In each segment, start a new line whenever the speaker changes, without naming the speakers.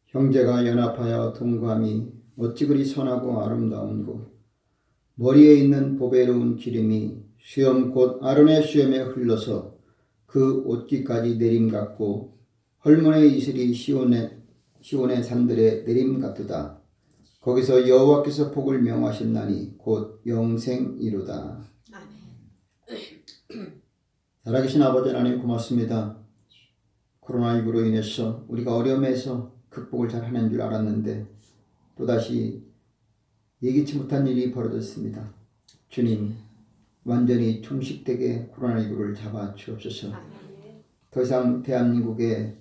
형제가 연합하여 동거함이 어찌 그리 선하고 아름다운고 머리에 있는 보배로운 기름이 수염 곧 아론의 수염에 흘러서 그 옷깃까지 내림 같고 헐몬의 이슬이 시온의 산들의 내림 같도다. 거기서 여호와께서 복을 명하셨나니 곧 영생이로다. 아멘. 살아계신 아버지 하나님 고맙습니다. 코로나19로 인해서 우리가 어려움에서 극복을 잘 하는 줄 알았는데 또다시 예기치 못한 일이 벌어졌습니다. 주님, 완전히 종식되게 코로나19를 잡아 주옵소서. 더 이상 대한민국의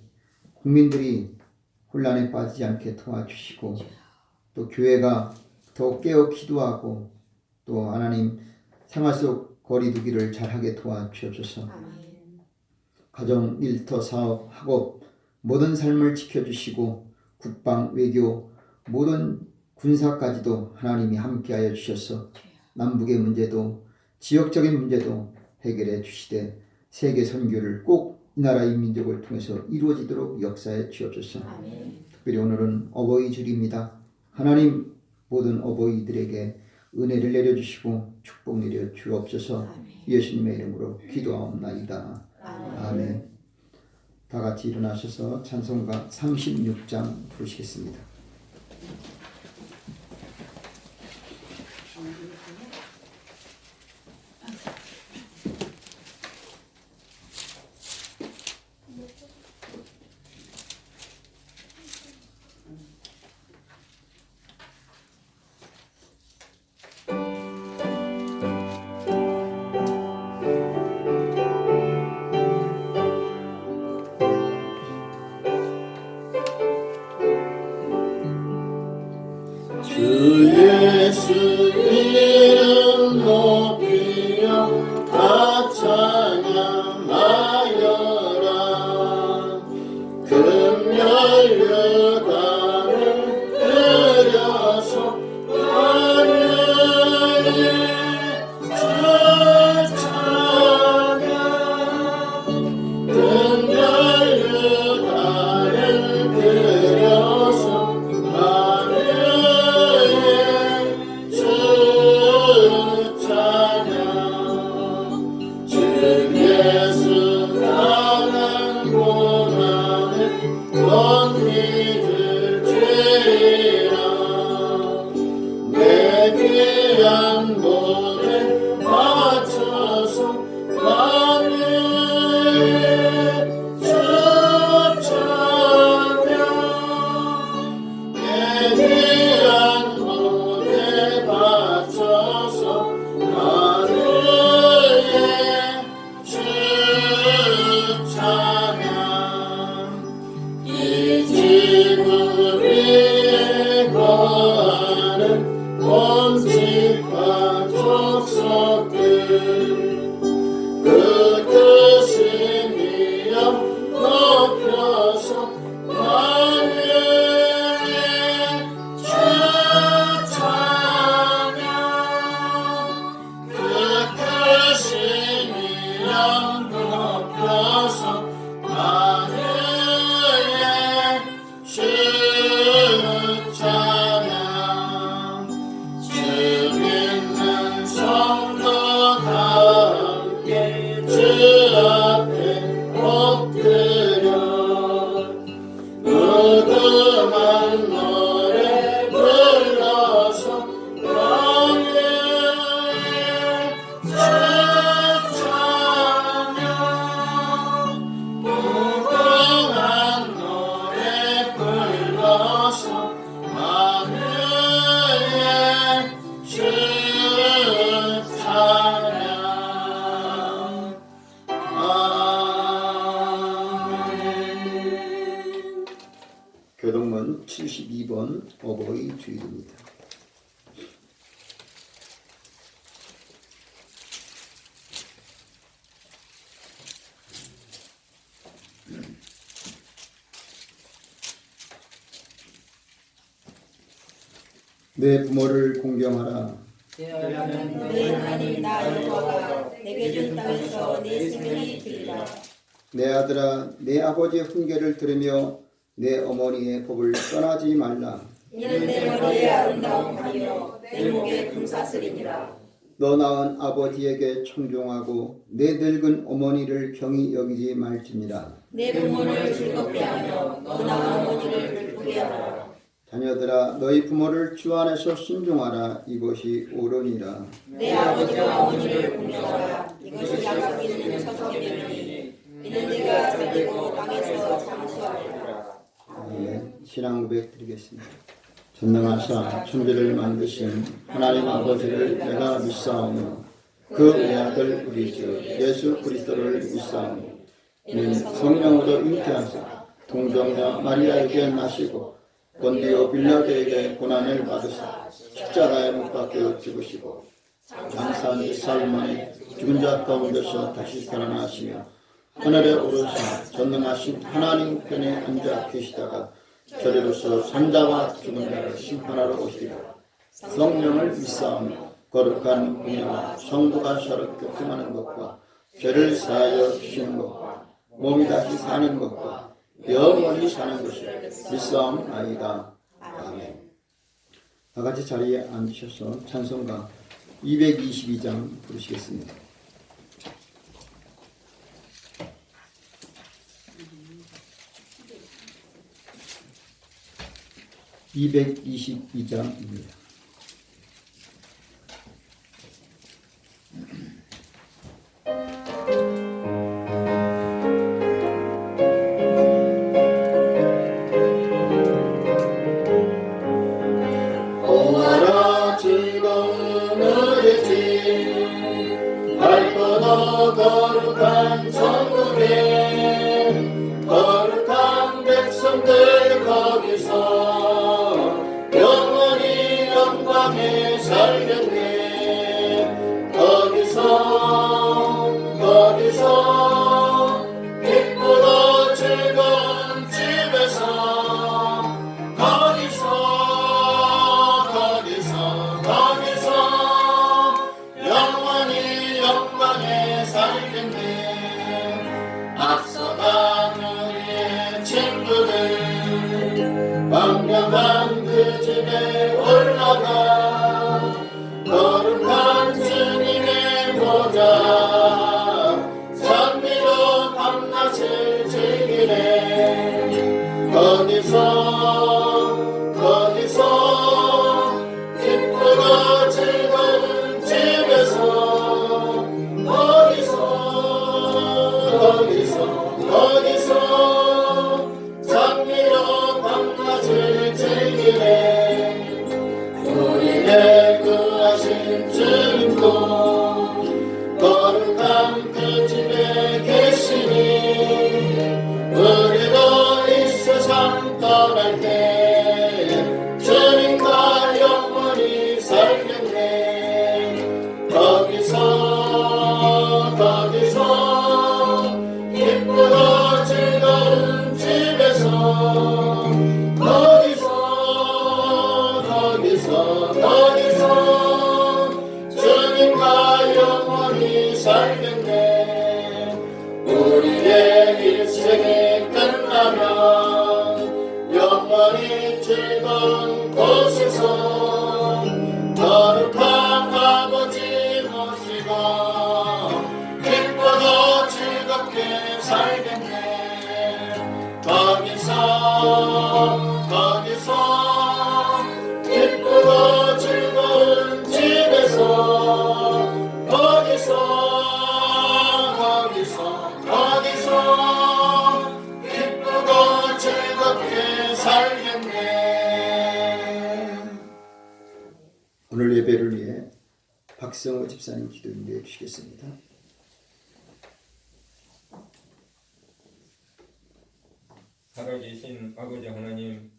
국민들이 혼란에 빠지지 않게 도와주시고 또 교회가 더 깨어 기도하고 또 하나님 생활 속 거리두기를 잘하게 도와주옵소서. 가정, 일터, 사업, 학업 모든 삶을 지켜주시고 국방, 외교, 모든 군사까지도 하나님이 함께하여 주셔서 남북의 문제도 지역적인 문제도 해결해 주시되 세계 선교를 꼭 이 나라 이 민족을 통해서 이루어지도록 역사해 주옵소서. 특별히 오늘은 어버이 주일입니다. 하나님 모든 어버이들에게 은혜를 내려주시고 축복 내려 주옵소서. 예수님의 이름으로 기도하옵나이다. 아멘. 다 같이 일어나셔서 찬송가 36장 부르시겠습니다.
예수 이름 높이며 다 찬양하여라. 금연료단을 들여서 하늘에 찬양. 금연료단을 들여서
1272번 어버이 주일입니다. 내 부모를 공경하라.
너희 하나님 나 여호와가 내게 준 땅에서 내 생명이 되리라.
내 아들아, 내 아버지의 훈계를 들으며 내 어머니의 법을 떠나지 말라.
이는 내 머리에 아름다움하며 내 목에 금사슬이니라.
너 낳은 아버지에게 청종하고 내 늙은 어머니를 경히 여기지 말지니라.
내 부모를 즐겁게 하며 너 낳은 어머니를 기쁘게 하라.
자녀들아, 너희 부모를 주 안에서 순종하라. 이것이 옳으니라.
내 아버지와 어머니를 공경하라. 이것이 약속 있는 첫 계명이니 이는 내가 살고 땅에서 장수하리라.
네, 신앙 고백 드리겠습니다. 전능하사 천지를 만드신 하나님 아버지를 내가 믿사오며 그 외아들 우리 주 예수 그리스도를 믿사오며 이는 성령으로 잉태하사 동정녀 마리아에게 나시고 본디오 빌라도에게 고난을 받으사 십자가에 못 박혀 죽으시고 장사한 지 사흘 만에 죽은 자 가운데서 다시 살아나시며 하늘에 오르사 전능하신 하나님 편에 앉아 계시다가 저리로서 산자와 죽은 자를 심판하러 오시리라. 성령을 믿사오며 거룩한 공예와 성부가 서로 교통하는 것과 죄를 사하여 주시는 것과 몸이 다시 사는 것과 영원히 사는 것을 믿사옵나이다. 아멘. 다같이 자리에 앉으셔서 찬송가 222장 부르시겠습니다. (222장입니다)
오하라 즐거운 우리 집 밝고도 거룩한 천국에 거룩한 백성들 거기서 영원히 영광에 살겠네. 거기서 기쁘고 즐거운 집에서 거기서 영원히 영광에 살겠네. 앞서간 우리의 친구들 완벽한 그 집에 올라가 거룩한 주님의 보좌 찬미로 밤낮을 즐기네. 거기서 기쁘고 즐거운 집에서 거기서 찬미로 밤낮을 즐기네. 우리를 구하신 주님도 거룩한 그 집에 계시니 우리도 이 세상 떠날 때 주님과 영원히 살겠네. 거기서 기쁘고 즐거운 집에서 거기서 주님과 영원히 살겠네. 우리의 일생이 끝나면 영원히 즐거운 곳에서 거룩한 아버지 모시고 기쁘고 즐겁게 살겠네. 거기서 기쁘고 즐거운 집에서 거기서 기쁘고 즐겁게 살겠네.
오늘 예배를 위해 박성호 집사님 기도 인도해 주시겠습니다.
살아계신 아버지 하나님,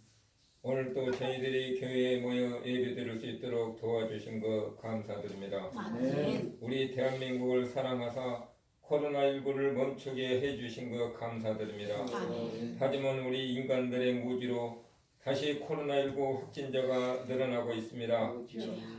오늘 또 저희들이 교회에 모여 예배드릴 수 있도록 도와주신 것 감사드립니다.
아멘.
우리 대한민국을 사랑하사 코로나19를 멈추게 해주신 것 감사드립니다.
아멘.
하지만 우리 인간들의 무지로 다시 코로나19 확진자가 늘어나고 있습니다.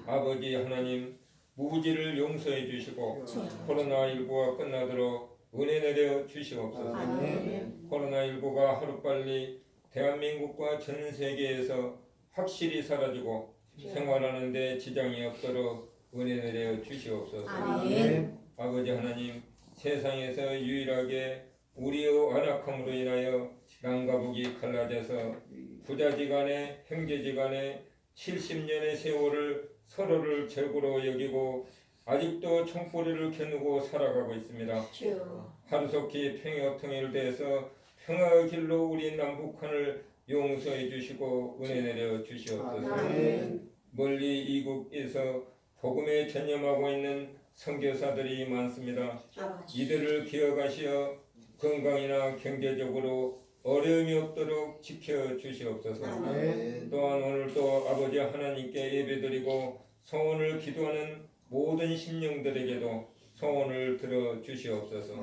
아버지 하나님, 무지를 용서해 주시고 코로나19가 끝나도록 은혜 내려 주시옵소서.
아멘.
코로나19가 하루빨리 대한민국과 전 세계에서 확실히 사라지고 생활하는 데 지장이 없도록 은혜 내려 주시옵소서.
아멘.
아버지 하나님, 세상에서 유일하게 우리의 안악함으로 인하여 남과 북이 갈라져서 부자지간에 형제지간에 70년의 세월을 서로를 적으로 여기고 아직도 총꼬리를 겨누고 살아가고 있습니다.
주.
하루속히 평화 통일돼서 평화의 길로 우리 남북한을 용서해 주시고 은혜 내려 주시옵소서.
아멘.
멀리 이국에서 복음에 전념하고 있는 선교사들이 많습니다.
아버지.
이들을 기억하시어 건강이나 경제적으로 어려움이 없도록 지켜 주시옵소서.
아멘.
또한 오늘도 아버지 하나님께 예배드리고 소원을 기도하는 모든 심령들에게도 소원을 들어 주시옵소서.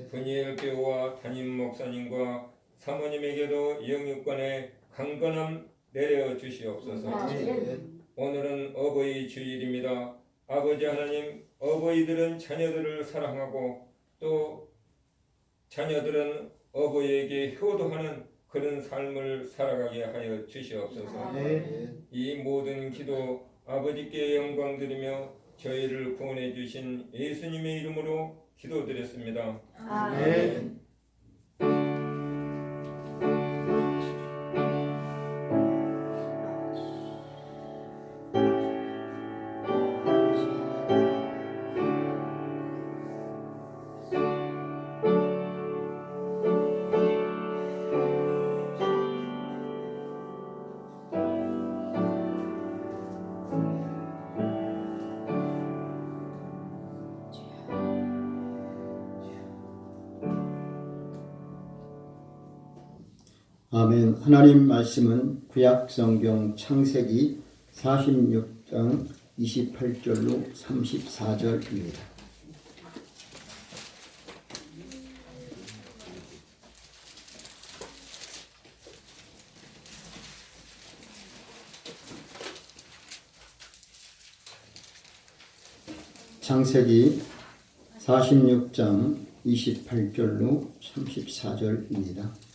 분이엘 교우와 담임 목사님과 사모님에게도 영육간의 강건함 내려 주시옵소서. 오늘은 어버이 주일입니다. 아버지 하나님, 어버이들은 자녀들을 사랑하고 또 자녀들은 어버이에게 효도하는 그런 삶을 살아가게 하여 주시옵소서. 이 모든 기도 아버지께 영광 드리며 저희를 구원해 주신 예수님의 이름으로 기도드렸습니다.
아멘.
아멘. 하나님 말씀은 구약 성경 창세기 46장 28절로 34절입니다. 창세기 46장 28절로 34절입니다.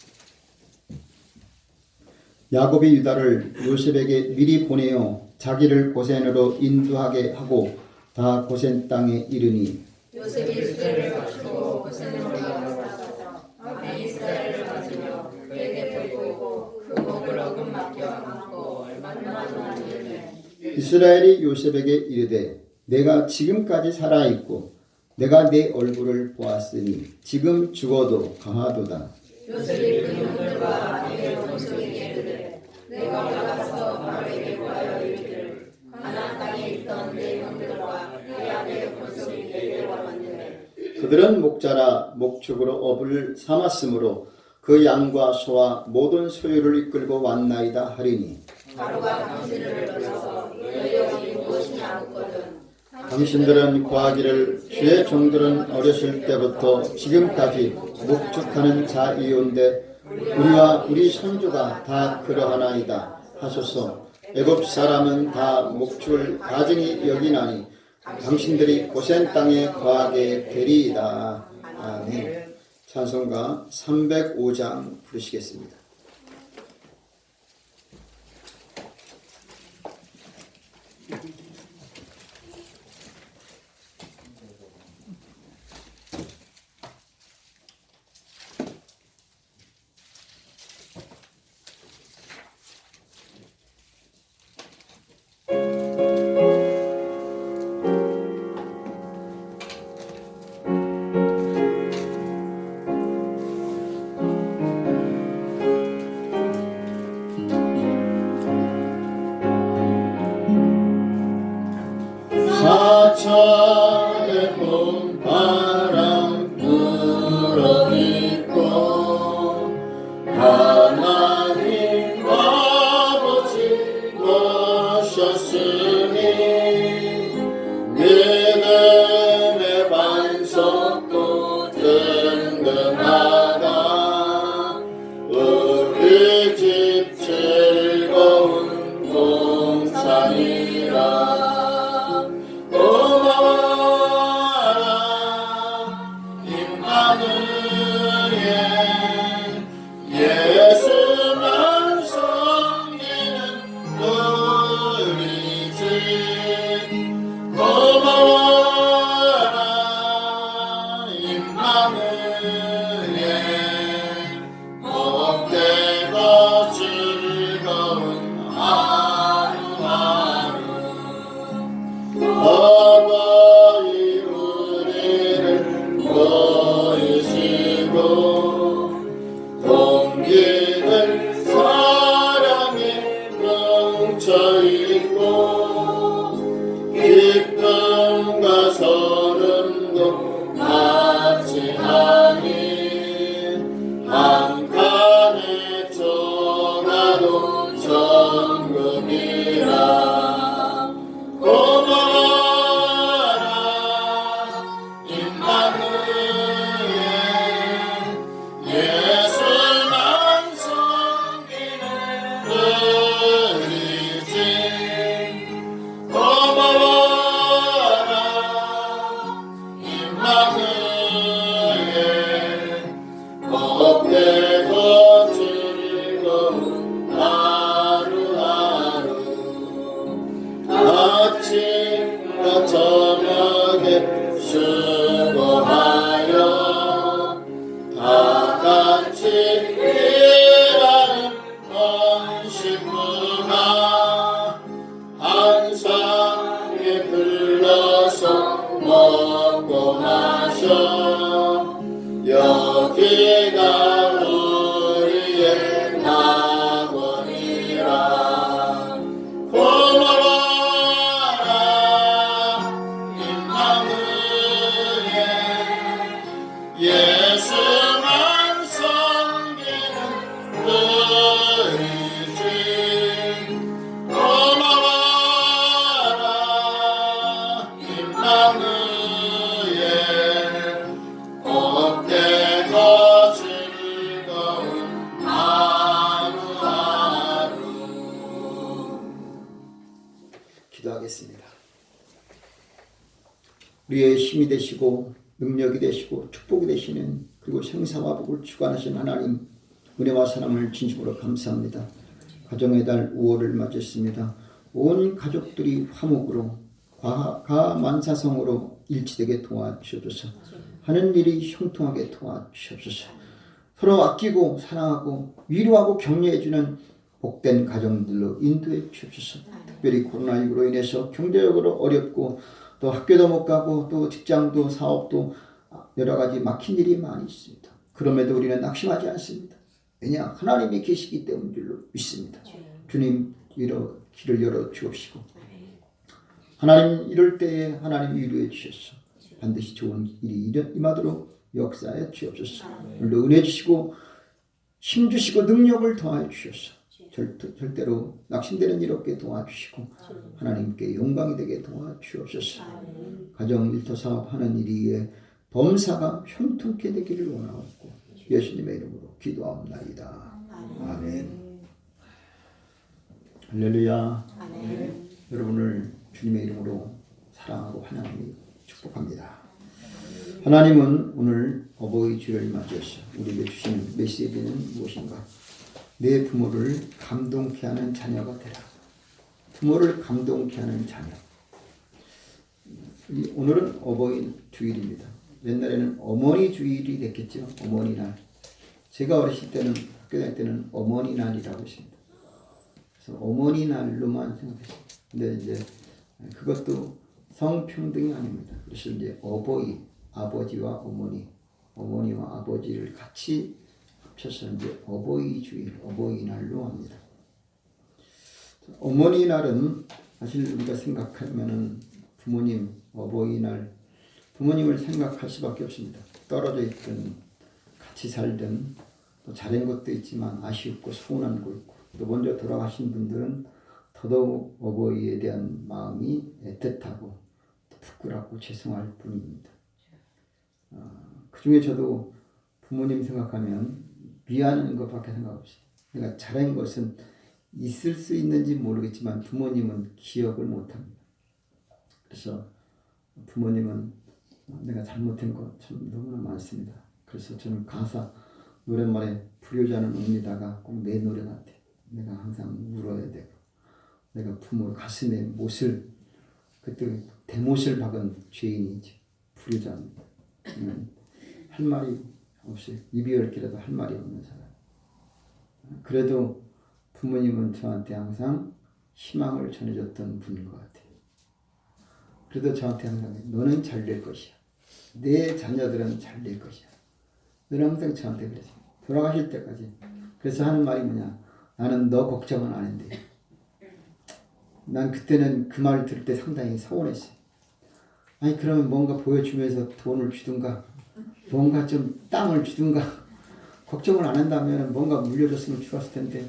야곱이 유다를 요셉에게 미리 보내어 자기를 고센으로 인도하게 하고 다 고센 땅에 이르니
요셉이 수레를 맞추고 고센으로 나아가서 아비 이스라엘을 맞으며 그에게 보이고 그 목을 어금 맡겨 안고 얼마나 많으니
이스라엘이 요셉에게 이르되 내가 지금까지 살아있고 내가 내 얼굴을 보았으니 지금 죽어도 강하도다.
요셉이 그 형들과 아비의 본속에게 이르되 내가 올라가서 바로에게 구하여 이르기를 가나안 땅에 있던 내 형들과 내 아비의 본속이 내게 왔는데
그들은 목자라 목축으로 업을 삼았으므로 그 양과 소와 모든 소유를 이끌고 왔나이다 하리니
바로가 당신을 불러서 너희 영이 무엇이냐 묻거든
당신들은 구하기를 주의 종들은 어렸을 때부터 지금까지 목축하는 자이온데 우리와 우리 손주가 다 그러하나이다 하소서. 애굽 사람은 다 목축을 가증히 여기나니 당신들이 고센 땅에 거하게 되리이다. 아멘. 찬송가 305장 부르시겠습니다.
평등하다 우리 집 즐거운 동산이라 고마워라 임마누엘 예수만 섬기는 우리 집 고마워라 임마누엘 복되고 즐거운 하루하루 어버이 우리를 보이시고 동기들 사랑에 뭉쳐있고 기쁨과 서름도 같이 하니 한 칸에 들어가도 천국이라 고마워라 임마누엘 예수만 섬기는 우리 집 고마워라 임마누엘 복되고 즐거운 하루하루 아침과 저녁에 수고하여 다 같이 일하는 온 식구가 한 상에 불러서 먹고 마셔 여기가 우리의 낙원이라 고마워라 임마누엘 예수만 섬기는 우리 집 고마워라 임마누엘 복되고 즐거운 하루하루
기도하겠습니다. 우리의 힘이 되시고 능력이 되시고 축복이 되시는 그리고 생사와 복을 주관하신 하나님 은혜와 사랑을 진심으로 감사합니다. 가정의 달 5월을 맞이했습니다. 온 가족들이 화목으로 가만사성으로 일치되게 도와주옵소서. 하는 일이 형통하게 도와주옵소서. 서로 아끼고 사랑하고 위로하고 격려해주는 복된 가정들로 인도해 주옵소서. 특별히 코로나19로 인해서 경제적으로 어렵고 또 학교도 못 가고 또 직장도 사업도 여러 가지 막힌 일이 많이 있습니다. 그럼에도 우리는 낙심하지 않습니다. 왜냐? 하나님이 계시기 때문인 줄로 믿습니다. 주님 길을 열어 주옵시고 하나님 이럴 때에 하나님 위로해 주셔서 반드시 좋은 일이 임하도록 역사해 주옵소서. 오늘도 은혜 주시고 힘 주시고 능력을 더하여 주셔서 절대로 낙심되는 일 없게 도와주시고 하나님께 영광이 되게 도와주옵소서. 가정 일터 사업하는 일에 범사가 형통케 되기를 원하옵고 예수님의 이름으로 기도하옵나이다. 아멘. 할렐루야. 아멘. 여러분을 주님의 이름으로 사랑하고 환영하며 축복합니다. 하나님은 오늘 어버이 주를 맞이해서 우리에게 주시는 메시지는 무엇인가? 내 부모를 감동케 하는 자녀가 되라. 부모를 감동케 하는 자녀. 오늘은 어버이 주일입니다. 옛날에는 어머니 주일이 됐겠죠. 어머니날. 제가 어렸을 때는 학교 다닐 때는 어머니날이라고 했습니다. 그래서 어머니날로만 생각했습니다. 근데 이제 그것도 성평등이 아닙니다. 그래서 이제 어버이, 아버지와 어머니, 어머니와 아버지를 같이 합쳐서 이제 어버이 주일, 어버이날로 합니다. 어머니날은 사실 우리가 생각하면은 부모님, 어버이날, 부모님을 생각할 수밖에 없습니다. 떨어져 있든 같이 살든 또 잘한 것도 있지만 아쉽고 서운한 것도 있고 또 먼저 돌아가신 분들은 더더욱 어버이에 대한 마음이 애틋하고 부끄럽고 죄송할 뿐입니다. 그 중에 저도 부모님 생각하면 미안한 것밖에 생각 없이 내가 잘한 것은 있을 수 있는지 모르겠지만 부모님은 기억을 못합니다. 그래서 부모님은 내가 잘못한 것 참 너무나 많습니다. 그래서 저는 가사 노랫말에 불효자는 웁니다가 꼭 내 노래 같아요. 내가 항상 울어야 되고 내가 부모 가슴에 못을 그때 대못을 박은 죄인이지 불효자입니다. 할 말이 없이 입이 얽히라도 할 말이 없는 사람. 그래도 부모님은 저한테 항상 희망을 전해줬던 분인 것 같아요. 그래도 저한테 항상 너는 잘 될 것이야. 내 자녀들은 잘 될 것이야. 너는 항상 저한테 그랬어요. 돌아가실 때까지. 그래서 하는 말이 뭐냐. 나는 너 걱정은 안 했는데. 난 그때는 그 말을 들을 때 상당히 서운했어요. 아니 그러면 뭔가 보여주면서 돈을 주든가 뭔가 좀 땅을 주든가 걱정을 안 한다면 뭔가 물려줬으면 좋았을 텐데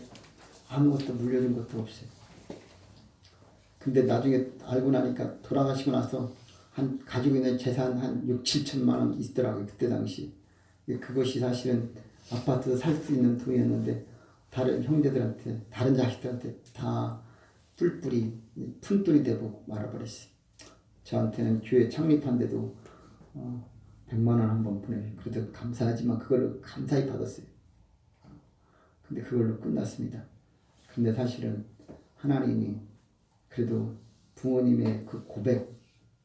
아무것도 물려준 것도 없어요. 근데 나중에 알고 나니까 돌아가시고 나서 가지고 있는 재산 한 6, 7천만 원 있더라고요. 그때 당시. 그것이 사실은 아파트도 살 수 있는 돈이었는데 다른 형제들한테 다른 자식들한테 다 뿔뿔이 푼돈이 되고 말아버렸어요. 저한테는 교회 창립한 데도 100만 원 한번 보내요. 그래도 감사하지만 그걸로 감사히 받았어요. 근데 그걸로 끝났습니다. 근데 사실은 하나님이 그래도 부모님의 그 고백,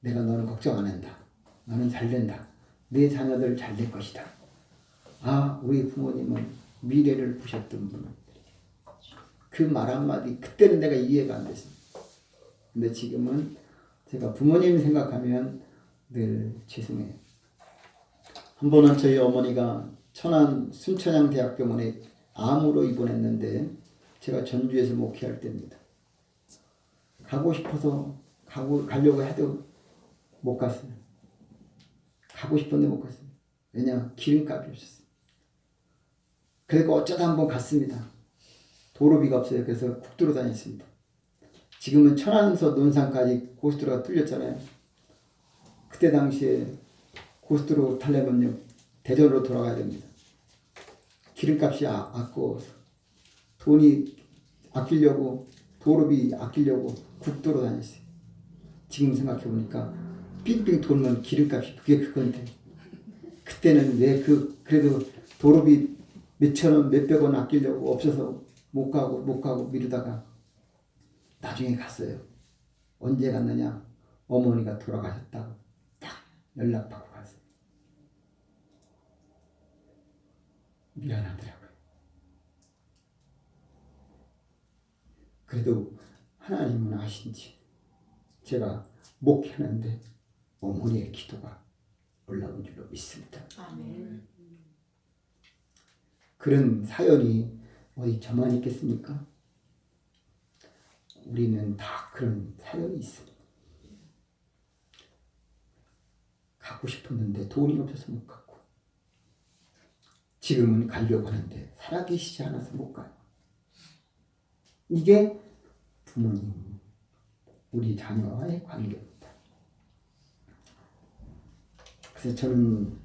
내가 너는 걱정 안 한다. 너는 잘 된다. 내 자녀들 잘 될 것이다. 아, 우리 부모님은 미래를 보셨던 분은 그 말 한마디 그때는 내가 이해가 안 됐습니다. 근데 지금은 제가 부모님 생각하면 늘 죄송해요. 한 번은 저희 어머니가 천안 순천향대학병원에 암으로 입원했는데 제가 전주에서 목회할 때입니다. 가고 싶어서 가려고 해도 못 갔어요. 가고 싶었는데 못 갔어요. 왜냐? 기름값이 없었어요. 그래서 어쩌다 한번 갔습니다. 도로비가 없어요. 그래서 국도로 다녔습니다. 지금은 천안에서 논산까지 고속도로가 뚫렸잖아요. 그때 당시에 고속도로 타려면요 대전으로 돌아가야 됩니다. 기름값이 아까워서 돈이 아끼려고 도로비 아끼려고 국도로 다녔어요. 지금 생각해보니까 삥삥 돌면 기름값이 그게 그건데 그때는 왜 그래도 도로비 몇천 원 몇백 원 아끼려고 없어서 못 가고 미루다가 나중에 갔어요. 언제 갔느냐? 어머니가 돌아가셨다고 딱 연락받고 갔어요. 미안하더라고요. 그래도 하나님은 아신지 제가 목회하는데 어머니의 기도가 올라온 줄로 믿습니다.
아멘.
그런 사연이 어디 저만 있겠습니까? 우리는 다 그런 사연이 있습니다. 가고 싶었는데 돈이 없어서 못 갔고 지금은 가려고 하는데 살아계시지 않아서 못 가요. 이게 부모님, 우리 자녀와의 관계입니다. 그래서 저는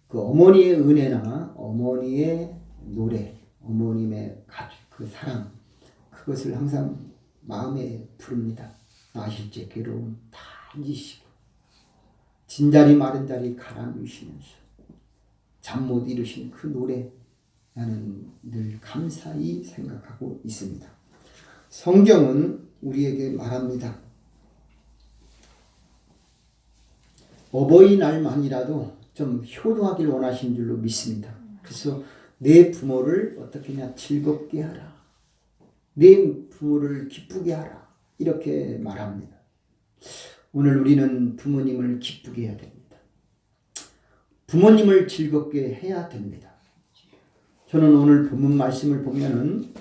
그 어머니의 은혜나 어머니의 노래, 어머님의 그 사랑, 그것을 항상 마음에 부릅니다. 나실제 괴로움 다 잊으시고 진자리 마른 자리 가라앉으시면서 잠 못 이루신 그 노래 나는 늘 감사히 생각하고 있습니다. 성경은 우리에게 말합니다. 어버이날만이라도 좀 효도하길 원하신 줄로 믿습니다. 그래서 내 부모를 어떻게 하냐? 즐겁게 하라. 내 부모를 기쁘게 하라. 이렇게 말합니다. 오늘 우리는 부모님을 기쁘게 해야 됩니다. 부모님을 즐겁게 해야 됩니다. 저는 오늘 본문 말씀을 보면은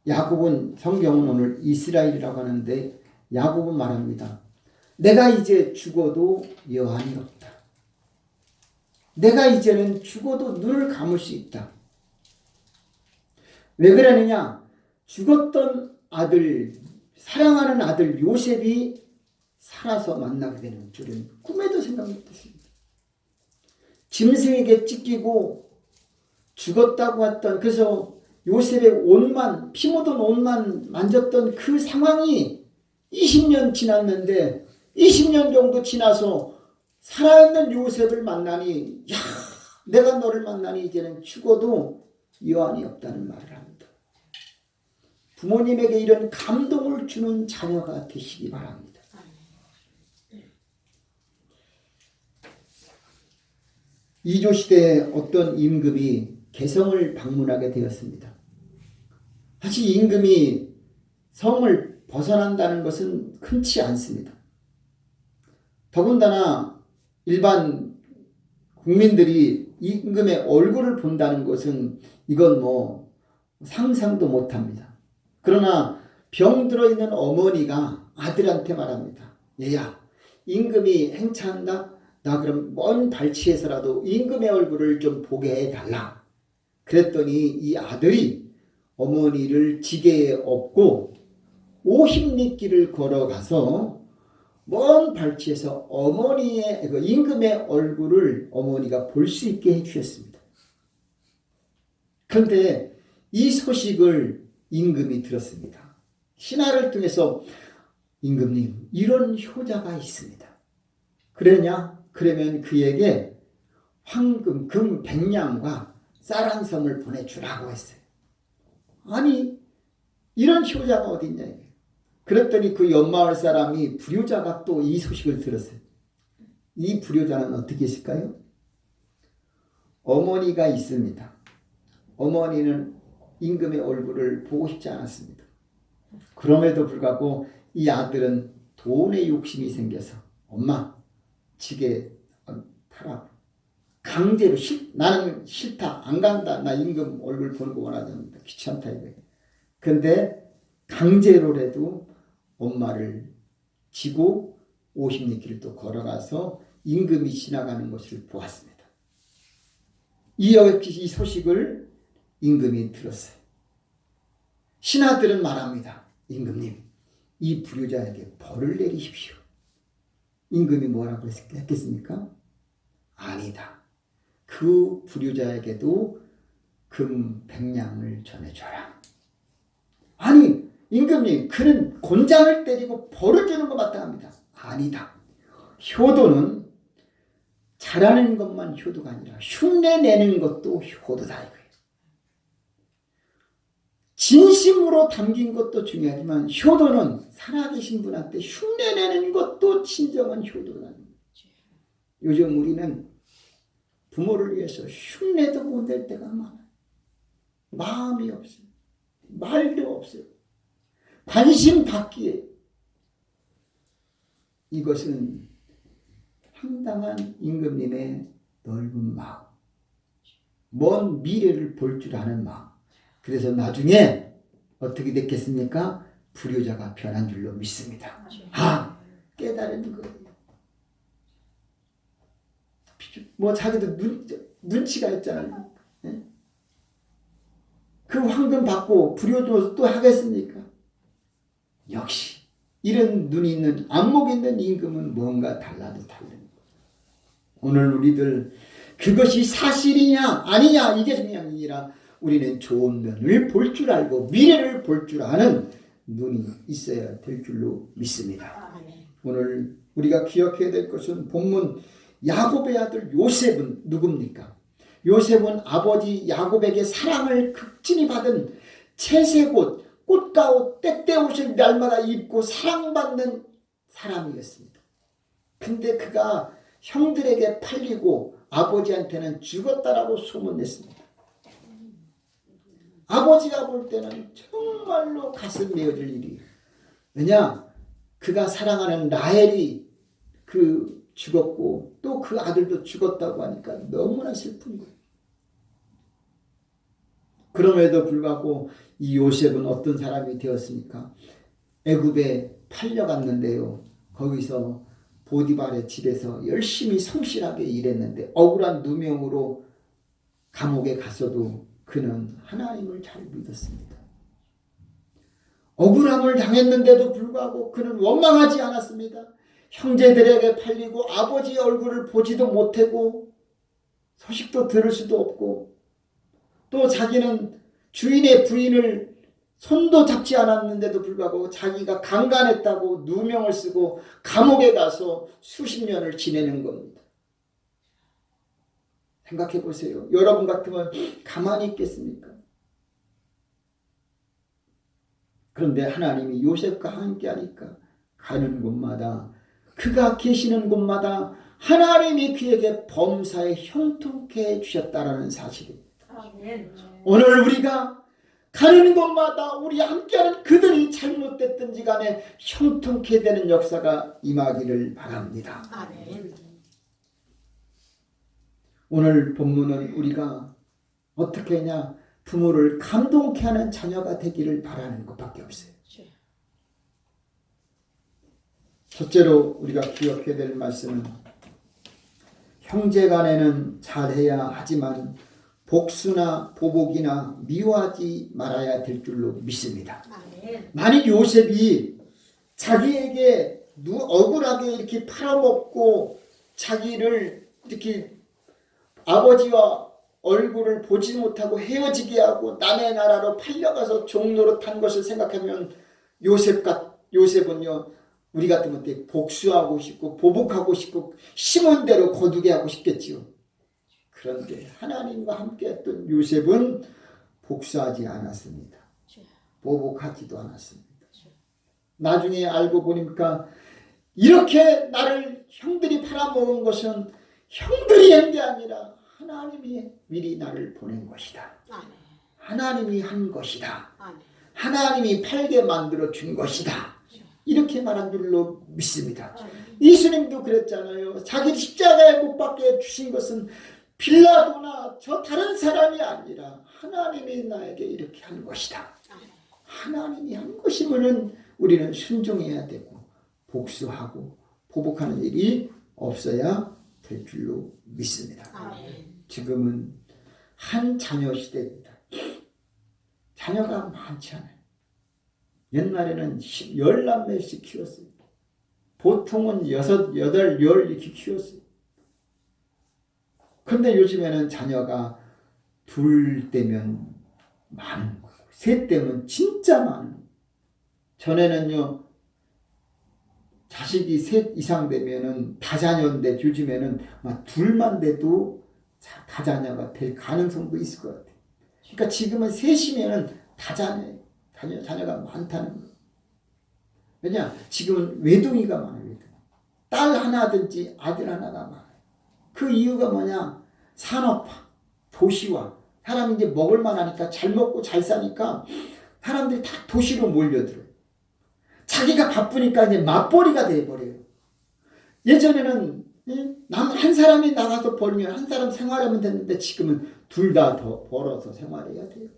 야곱은 성경은 오늘 이스라엘이라고 하는데 야곱은 말합니다. 내가 이제 죽어도 여한이 없다. 내가 이제는 죽어도 눈을 감을 수 있다. 왜 그러느냐? 죽었던 아들, 사랑하는 아들 요셉이 살아서 만나게 되는 줄은 꿈에도 생각 못했습니다. 짐승에게 찢기고 죽었다고 했던, 그래서 요셉의 옷만, 피 묻은 옷만 만졌던 그 상황이 20년 지났는데 20년 정도 지나서 살아있는 요셉을 만나니, 야, 내가 너를 만나니 이제는 죽어도 여한이 없다는 말을 합니다. 부모님에게 이런 감동을 주는 자녀가 되시기 바랍니다. 이조 시대에 어떤 임금이 개성을 방문하게 되었습니다. 사실 임금이 성을 벗어난다는 것은 흔치 않습니다. 더군다나 일반 국민들이 임금의 얼굴을 본다는 것은 이건 뭐 상상도 못합니다. 그러나 병들어 있는 어머니가 아들한테 말합니다. 얘야, 임금이 행차한다. 나 그럼 먼 발치에서라도 임금의 얼굴을 좀 보게 해달라. 그랬더니 이 아들이 어머니를 지게에 업고 50리길을 걸어가서 먼 발치에서 어머니의, 임금의 얼굴을 어머니가 볼 수 있게 해주셨습니다. 그런데 이 소식을 임금이 들었습니다. 신하를 통해서 임금님, 이런 효자가 있습니다. 그러냐? 그러면 그에게 황금, 금 100냥과 쌀 한 섬을 보내주라고 했어요. 아니, 이런 효자가 어디 있냐. 그랬더니 그 옆마을 사람이 불효자가 또 이 소식을 들었어요. 이 불효자는 어떻게 했을까요? 어머니가 있습니다. 어머니는 임금의 얼굴을 보고 싶지 않았습니다. 그럼에도 불구하고 이 아들은 돈에 욕심이 생겨서 엄마, 지게 타라. 강제로 나는 싫다. 안 간다. 나 임금 얼굴 보는 거 원하지 않는다. 귀찮다 이거예요. 근데 강제로라도 엄마를 지고 50리길을 또 걸어가서 임금이 지나가는 것을 보았습니다. 이 소식을 임금이 들었어요. 신하들은 말합니다. 임금님, 이 불효자에게 벌을 내리십시오. 임금이 뭐라고 했겠습니까? 아니다. 그 불효자에게도 금 100냥을 전해줘라. 아니, 임금님, 그는 곤장을 때리고 벌을 주는 것 마땅합니다. 아니다. 효도는 잘하는 것만 효도가 아니라 흉내내는 것도 효도다 이거예요. 진심으로 담긴 것도 중요하지만 효도는 살아계신 분한테 흉내내는 것도 진정한 효도라는 거죠. 요즘 우리는 부모를 위해서 흉내도 못 낼 때가 많아요. 마음이 없어요. 말도 없어요. 관심 받기에. 이것은 황당한 임금님의 넓은 마음, 먼 미래를 볼 줄 아는 마음. 그래서 나중에 어떻게 됐겠습니까? 불효자가 변한 줄로 믿습니다. 아, 깨달은 거예요. 뭐 자기도 눈치가 있잖아요. 네? 그 황금 받고 불효자 또 하겠습니까? 역시 이런 눈이 있는, 안목 있는 임금은 뭔가 달라도 다른 거예요. 오늘 우리들 그것이 사실이냐 아니냐 이게 중요한 게 아니라 우리는 좋은 면을 볼 줄 알고 미래를 볼 줄 아는 눈이 있어야 될 줄로 믿습니다. 오늘 우리가 기억해야 될 것은 본문 야곱의 아들 요셉은 누굽니까? 요셉은 아버지 야곱에게 사랑을 극진히 받은 채색옷, 꽃가옷, 때때옷을 날마다 입고 사랑받는 사람이었습니다. 근데 그가 형들에게 팔리고 아버지한테는 죽었다라고 소문냈습니다. 아버지가 볼 때는 정말로 가슴 메어질 일이에요. 왜냐? 그가 사랑하는 라헬이 죽었고 또 그 아들도 죽었다고 하니까 너무나 슬픈 거예요. 그럼에도 불구하고 이 요셉은 어떤 사람이 되었습니까? 애굽에 팔려갔는데요. 거기서 보디발의 집에서 열심히 성실하게 일했는데 억울한 누명으로 감옥에 갔어도 그는 하나님을 잘 믿었습니다. 억울함을 당했는데도 불구하고 그는 원망하지 않았습니다. 형제들에게 팔리고 아버지의 얼굴을 보지도 못하고 소식도 들을 수도 없고 또 자기는 주인의 부인을 손도 잡지 않았는데도 불구하고 자기가 강간했다고 누명을 쓰고 감옥에 가서 수십 년을 지내는 겁니다. 생각해 보세요. 여러분 같으면 가만히 있겠습니까? 그런데 하나님이 요셉과 함께 하니까 가는 곳마다 그가 계시는 곳마다 하나님이 그에게 범사에 형통케 해주셨다라는 사실입니다.
아멘.
오늘 우리가 가는 곳마다 우리 함께하는 그들이 잘못됐든지 간에 형통케 되는 역사가 임하기를 바랍니다.
아멘.
오늘 본문은 우리가 어떻게 하냐, 부모를 감동케 하는 자녀가 되기를 바라는 것밖에 없어요. 첫째로 우리가 기억해야 될 말씀은 형제간에는 잘해야 하지만 복수나 보복이나 미워하지 말아야 될 줄로 믿습니다.
아멘.
만일 요셉이 자기에게 억울하게 이렇게 팔아먹고 자기를 이렇게 아버지와 얼굴을 보지 못하고 헤어지게 하고 남의 나라로 팔려가서 종노릇한 것을 생각하면 요셉은요, 우리 같으면 복수하고 싶고 보복하고 싶고 심은 대로 거두게 하고 싶겠지요. 그런데 하나님과 함께 했던 요셉은 복수하지 않았습니다. 보복하지도 않았습니다. 나중에 알고 보니까 이렇게 나를 형들이 팔아먹은 것은 형들이 한 게 아니라 하나님이 미리 나를 보낸 것이다. 하나님이 한 것이다. 하나님이 팔게 만들어 준 것이다. 이렇게 말한 줄로 믿습니다. 예수님도 그랬잖아요. 자기 십자가에 못 박게 주신 것은 빌라도나 저 다른 사람이 아니라 하나님이 나에게 이렇게 한 것이다. 하나님이 한 것이면은 우리는 순종해야 되고 복수하고 보복하는 일이 없어야 될 줄로 믿습니다. 지금은 한 자녀 시대입니다. 자녀가 많지 않아요. 옛날에는 10남매씩 키웠어요. 보통은 6, 8, 10 이렇게 키웠어요. 근데 요즘에는 자녀가 2되면 많은 거예요. 3되면 진짜 많은 거예요. 전에는요, 자식이 3 이상 되면은 다자녀인데 요즘에는 막 2만 돼도 다자녀가 될 가능성도 있을 것 같아요. 그러니까 지금은 3이면은 다자녀예요. 자녀가 많다는 거예요. 왜냐? 지금은 외동이가 많아요. 딸 하나든지 아들 하나가 많아요. 그 이유가 뭐냐? 산업화, 도시화. 사람이 이제 먹을 만하니까 잘 먹고 잘 사니까 사람들이 다 도시로 몰려들어요. 자기가 바쁘니까 이제 맞벌이가 돼버려요. 예전에는 한 사람이 나가서 벌면 한 사람 생활하면 됐는데 지금은 둘 다 더 벌어서 생활해야 돼요.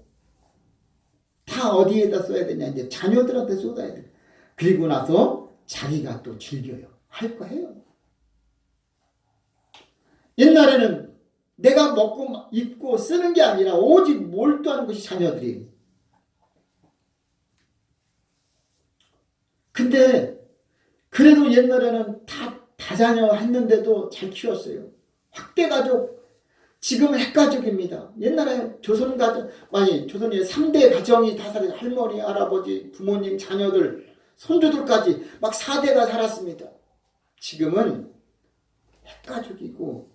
다 어디에다 써야 되냐? 이제 자녀들한테 쏟아야 돼요. 그리고 나서 자기가 또 즐겨요. 할 거 해요. 옛날에는 내가 먹고 입고 쓰는 게 아니라 오직 몰두하는 것이 자녀들이에요. 근데 그래도 옛날에는 다자녀 했는데도 잘 키웠어요. 확대가족, 지금은 핵가족입니다. 옛날에 조선의 3대 가정이 다 살아요. 할머니, 할아버지, 부모님, 자녀들, 손주들까지 막 4대가 살았습니다. 지금은 핵가족이고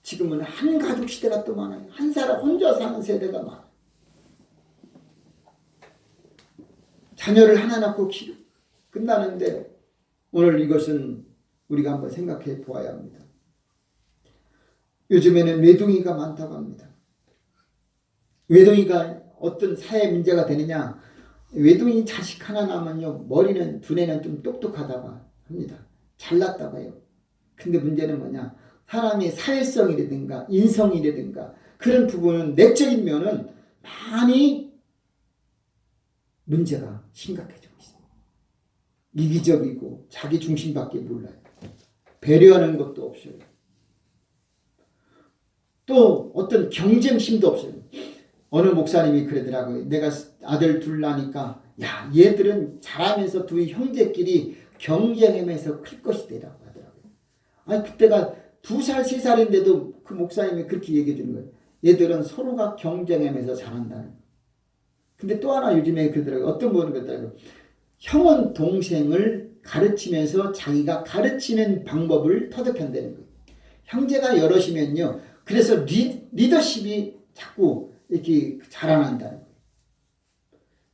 지금은 한 가족 시대가 또 많아요. 한 사람 혼자 사는 세대가 많아요. 자녀를 하나 낳고 끝나는데 오늘 이것은 우리가 한번 생각해 보아야 합니다. 요즘에는 외동이가 많다고 합니다. 외동이가 어떤 사회 문제가 되느냐? 외동이 자식 하나 낳으면요, 머리는 두뇌는 좀 똑똑하다고 합니다. 잘났다고 해요. 근데 문제는 뭐냐? 사람의 사회성이라든가 인성이라든가 그런 부분은 내적인 면은 많이 문제가 심각해지고 있습니다. 이기적이고 자기 중심밖에 몰라요. 배려하는 것도 없어요. 또 어떤 경쟁심도 없어요. 어느 목사님이 그러더라고요. 내가 아들 둘 낳으니까 야, 얘들은 자라면서 두 형제끼리 경쟁하면서 클 것이라고 하더라고요. 아니 그때가 2살, 3살인데도 그 목사님이 그렇게 얘기해 주는 거예요. 얘들은 서로가 경쟁하면서 자란다는 거예요. 근데 또 하나 요즘에 그러더라고요. 어떤 분은 그러더라고요. 형은 동생을 가르치면서 자기가 가르치는 방법을 터득한다는 거예요. 형제가 여럿이면요. 그래서 리더십이 자꾸 이렇게 자라난다는 거예요.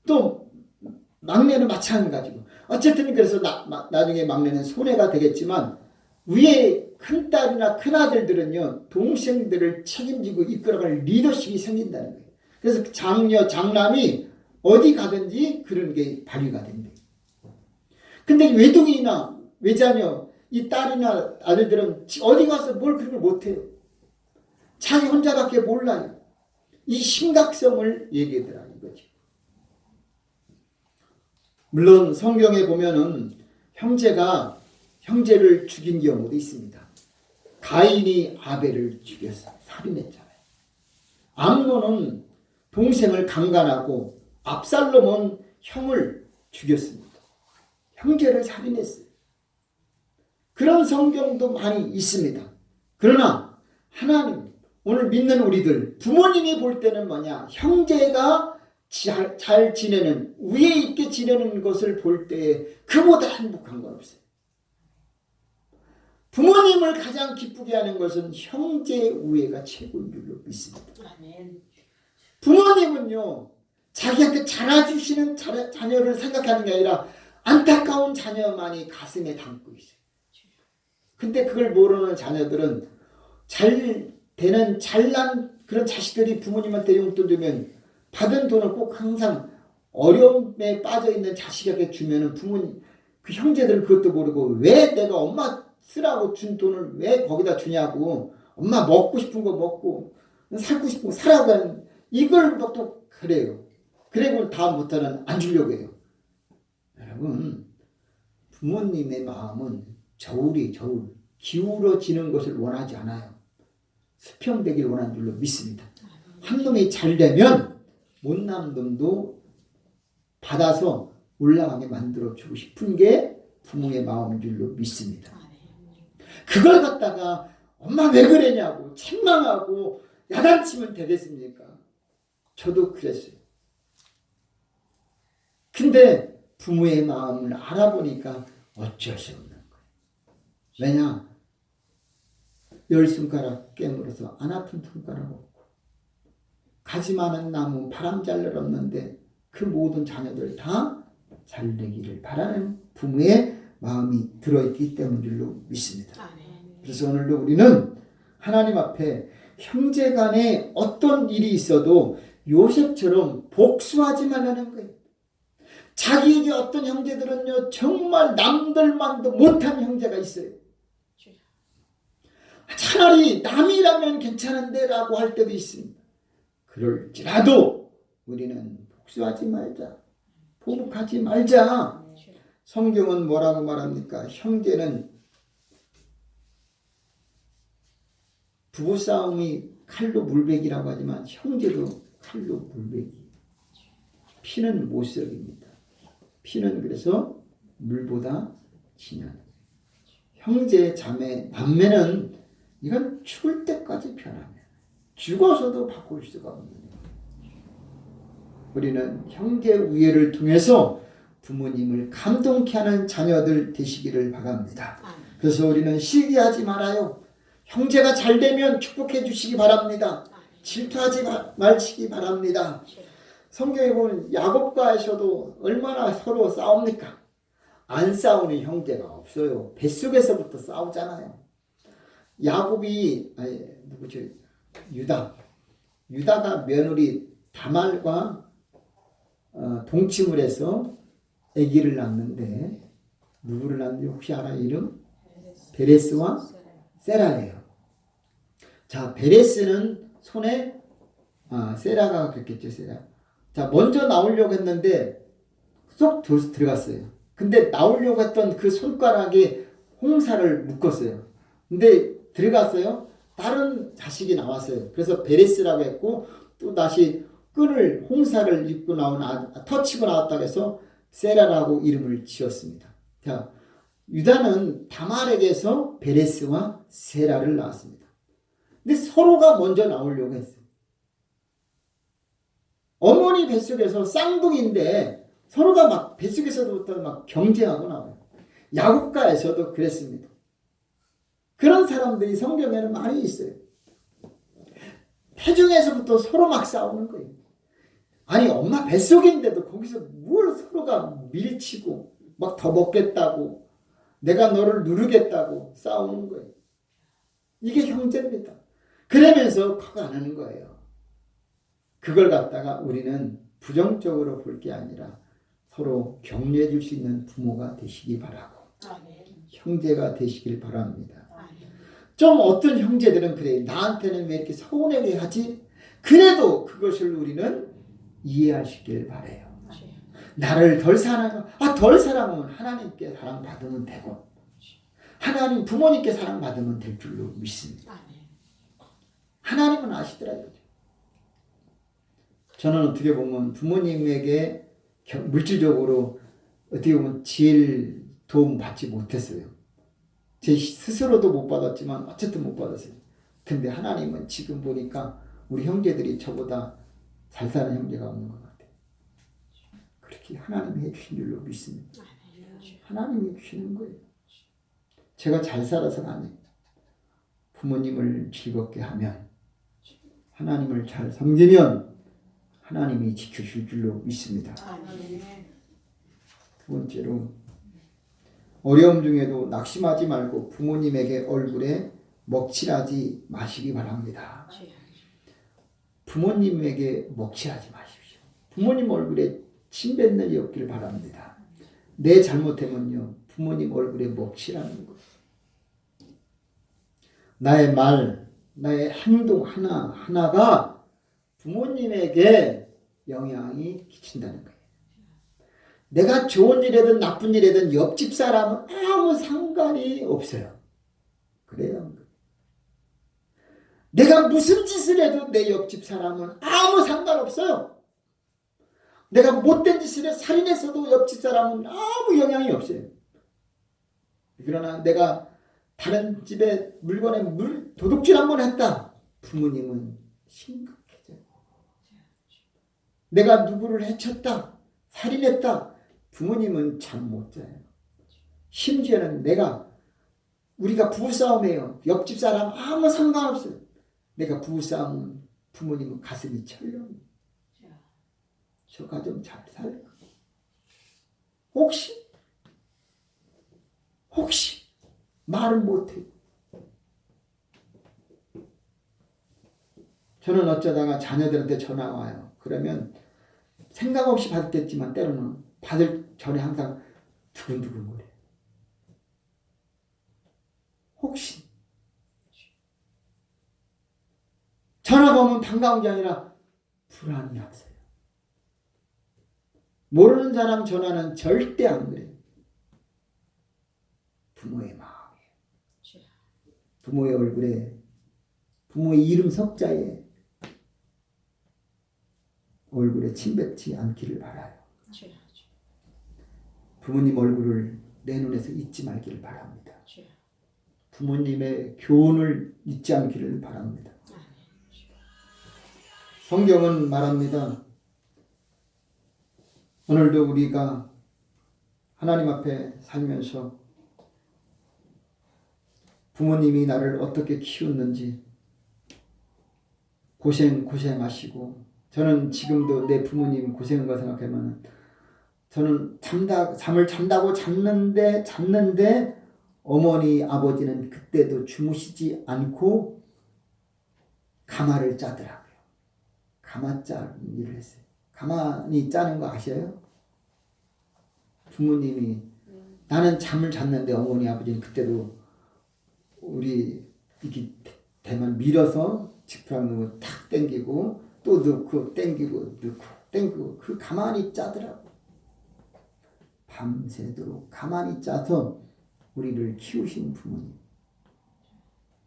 또 막내는 마찬가지고. 어쨌든 그래서 나중에 막내는 손해가 되겠지만 위에 큰딸이나 큰아들들은요. 동생들을 책임지고 이끌어갈 리더십이 생긴다는 거예요. 그래서 장녀, 장남이 어디 가든지 그런 게 발휘가 된대요. 근데 외동이나 외자녀, 이 딸이나 아들들은 어디 가서 뭘 그런 걸 못해요. 자기 혼자밖에 몰라요. 이 심각성을 얘기하더라 이거지. 물론 성경에 보면은 형제가 형제를 죽인 경우도 있습니다. 가인이 아벨을 죽였어요. 살인했잖아요. 암논은 동생을 강간하고 압살롬은 형을 죽였습니다. 형제를 살인했어요. 그런 성경도 많이 있습니다. 그러나 하나님, 오늘 믿는 우리들 부모님이 볼 때는 뭐냐? 형제가 잘 지내는, 위에 있게 지내는 것을 볼 때 그보다 행복한 건 없어요. 부모님을 가장 기쁘게 하는 것은 형제 우애가 최고인 줄로 믿습니다. 부모님은요, 자기한테 잘해주시는 자녀를 생각하는 게 아니라 안타까운 자녀만이 가슴에 담고 있어요. 근데 그걸 모르는 자녀들은 잘 되는 잘난 그런 자식들이 부모님한테 용돈 주면 받은 돈을 꼭 항상 어려움에 빠져있는 자식에게 주면은 부모님, 그 형제들은 그것도 모르고 왜 내가 엄마 쓰라고 준 돈을 왜 거기다 주냐고, 엄마 먹고 싶은 거 먹고 살고 싶은 거 사라고 하는, 이걸 또 그래요. 그리고 다음부터는 안 주려고 해요. 여러분, 부모님의 마음은 저울이 저울, 기울어지는 것을 원하지 않아요. 수평되기를 원하는 줄로 믿습니다. 한 놈이 잘 되면 못난 놈도 받아서 올라가게 만들어주고 싶은 게 부모의 마음인 줄로 믿습니다. 그걸 갖다가 엄마 왜 그러냐고 책망하고 야단치면 되겠습니까? 저도 그랬어요. 근데 부모의 마음을 알아보니까 어쩔 수 없는 거예요. 왜냐? 10손가락 깨물어서 안 아픈 손가락 없고, 가지 많은 나무 바람 잘 일 없는데 그 모든 자녀들 다 잘 되기를 바라는 부모의 마음이 들어있기 때문인 줄로 믿습니다. 그래서 오늘도 우리는 하나님 앞에 형제 간에 어떤 일이 있어도 요셉처럼 복수하지 말라는 거예요. 자기에게 어떤 형제들은요, 정말 남들만도 못한 형제가 있어요. 차라리 남이라면 괜찮은데 라고 할 때도 있습니다. 그럴지라도 우리는 복수하지 말자, 보복하지 말자. 성경은 뭐라고 말합니까? 형제는 부부싸움이 칼로 물베기라고 하지만 형제도 칼로 물베기. 피는 못썩입니다. 피는 그래서 물보다 진한. 형제, 자매, 남매는 이건 죽을 때까지 변합니다. 죽어서도 바꿀 수가 없는 거예요. 우리는 형제 우애를 통해서 부모님을 감동케 하는 자녀들 되시기를 바랍니다. 그래서 우리는 시기하지 말아요. 형제가 잘 되면 축복해 주시기 바랍니다. 질투하지 마시기 바랍니다. 성경에 보면 야곱과 에서도 얼마나 서로 싸웁니까? 안 싸우는 형제가 없어요. 뱃속에서부터 싸우잖아요. 야곱이 누구죠? 유다가 며느리 다말과 동침을 해서 아기를 낳는데 누구를 낳는지 혹시 알아요? 이름? 베레스와 세라예요. 자, 베레스는 손에 세라가 그랬겠죠. 세라. 자, 먼저 나오려고 했는데 쏙 들어갔어요. 근데 나오려고 했던 그 손가락에 홍사를 묶었어요. 근데 들어갔어요. 다른 자식이 나왔어요. 그래서 베레스라고 했고, 또 다시 끈을 홍사를 입고 나온 터치고 나왔다고 해서 세라라고 이름을 지었습니다. 자, 유다는 다말에게서 베레스와 세라를 낳았습니다. 근데 서로가 먼저 나오려고 했어요. 어머니 뱃속에서 쌍둥이인데 서로가 막 뱃속에서부터 막 경쟁하고 나와요. 야곱가에서도 그랬습니다. 그런 사람들이 성경에는 많이 있어요. 태중에서부터 서로 막 싸우는 거예요. 아니 엄마 뱃속인데도 거기서 뭘 서로가 밀치고 막 더 먹겠다고 내가 너를 누르겠다고 싸우는 거예요. 이게 형제입니다. 그러면서 커가는 거예요. 그걸 갖다가 우리는 부정적으로 볼 게 아니라 서로 격려해 줄 수 있는 부모가 되시기 바라고 형제가 되시길 바랍니다. 좀 어떤 형제들은 그래 나한테는 왜 이렇게 서운하게 하지? 그래도 그것을 우리는 이해하시길 바라요. 나를 덜 사랑하면 덜 사랑하면 하나님께 사랑받으면 되고 하나님 부모님께 사랑받으면 될 줄로 믿습니다. 하나님은 아시더라고요. 저는 어떻게 보면 부모님에게 물질적으로 어떻게 보면 제일 도움 받지 못했어요. 제 스스로도 못 받았지만 어쨌든 못 받았어요. 근데 하나님은 지금 보니까 우리 형제들이 저보다 잘 사는 형제가 없는 것 같아요. 그렇게 하나님이 해주신 줄로 믿습니다. 하나님이 주시는 거예요. 제가 잘 살아서가 아니에요. 부모님을 즐겁게 하면 하나님을 잘 섬기면 하나님이 지켜줄 줄로 믿습니다. 두 번째로 어려움 중에도 낙심하지 말고 부모님에게 얼굴에 먹칠하지 마시기 바랍니다. 부모님에게 먹칠하지 마십시오. 부모님 얼굴에 침 뱉는 일 없기를 바랍니다. 내 잘못하면요 부모님 얼굴에 먹칠하는 것. 나의 말, 나의 행동 하나가 부모님에게 영향이 끼친다는 거예요. 내가 좋은 일이든 나쁜 일이든 옆집 사람은 아무 상관이 없어요. 그래요. 내가 무슨 짓을 해도 내 옆집 사람은 아무 상관없어요. 내가 못된 짓을 해 살인했어도 옆집 사람은 아무 영향이 없어요. 그러나 내가 다른 집에 물건에 도둑질 한번 했다. 부모님은 심각해져요. 내가 누구를 해쳤다. 살인했다. 부모님은 잠 못 자요. 심지어는 우리가 부부싸움해요. 옆집 사람 아무 상관없어요. 내가 부부싸움은 부모님은 가슴이 철렁해요. 저 가정 잘 살까? 혹시 말을 못해요. 저는 어쩌다가 자녀들한테 전화 와요. 그러면 생각 없이 받겠지만 때로는 받을 전에 항상 두근두근거려요. 혹시 전화가 오면 반가운 게 아니라 불안이 앞서요. 모르는 사람 전화는 절대 안 그래요. 부모의 마음이에요. 부모의 얼굴에 부모의 이름 석자에 얼굴에 침 뱉지 않기를 바라요. 부모님 얼굴을 내 눈에서 잊지 말기를 바랍니다. 부모님의 교훈을 잊지 않기를 바랍니다. 성경은 말합니다. 오늘도 우리가 하나님 앞에 살면서 부모님이 나를 어떻게 키웠는지 고생하시고 저는 지금도 내 부모님 고생한 거 생각하면 저는 잠을 잔다고 잤는데 어머니 아버지는 그때도 주무시지 않고 가마를 짜더라고요. 가마 짜는 일을 했어요. 가만히 짜는 거 아셔요? 부모님이 나는 잠을 잤는데 어머니 아버지는 그때도 우리 이렇게 대만 밀어서 지푸라기 넣고 탁 당기고 또 넣고 당기고 넣고 당기고 그 가만히 짜더라고. 밤새도록 가만히 짜서 우리를 키우신 부모님.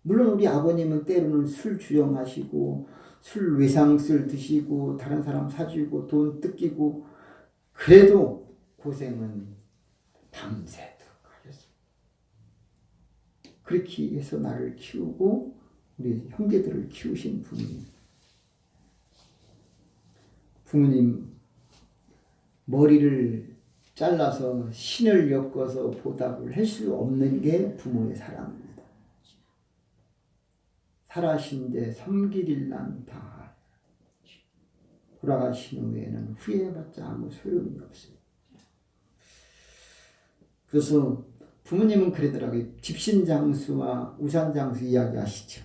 물론 우리 아버님은 때로는 술 주정하시고 술 외상술 드시고 다른 사람 사주고 돈 뜯기고 그래도 고생은 밤새도록 하셨어요. 그렇게 해서 나를 키우고 우리 형제들을 키우신 부모님. 부모님 머리를 잘라서 신을 엮어서 보답을 할 수 없는 게 부모의 사랑입니다. 살아신 데 섬기릴 난 다 돌아가신 후에는 후회해봤자 아무 소용이 없어요. 그래서 부모님은 그러더라고요. 집신장수와 우산장수 이야기 아시죠?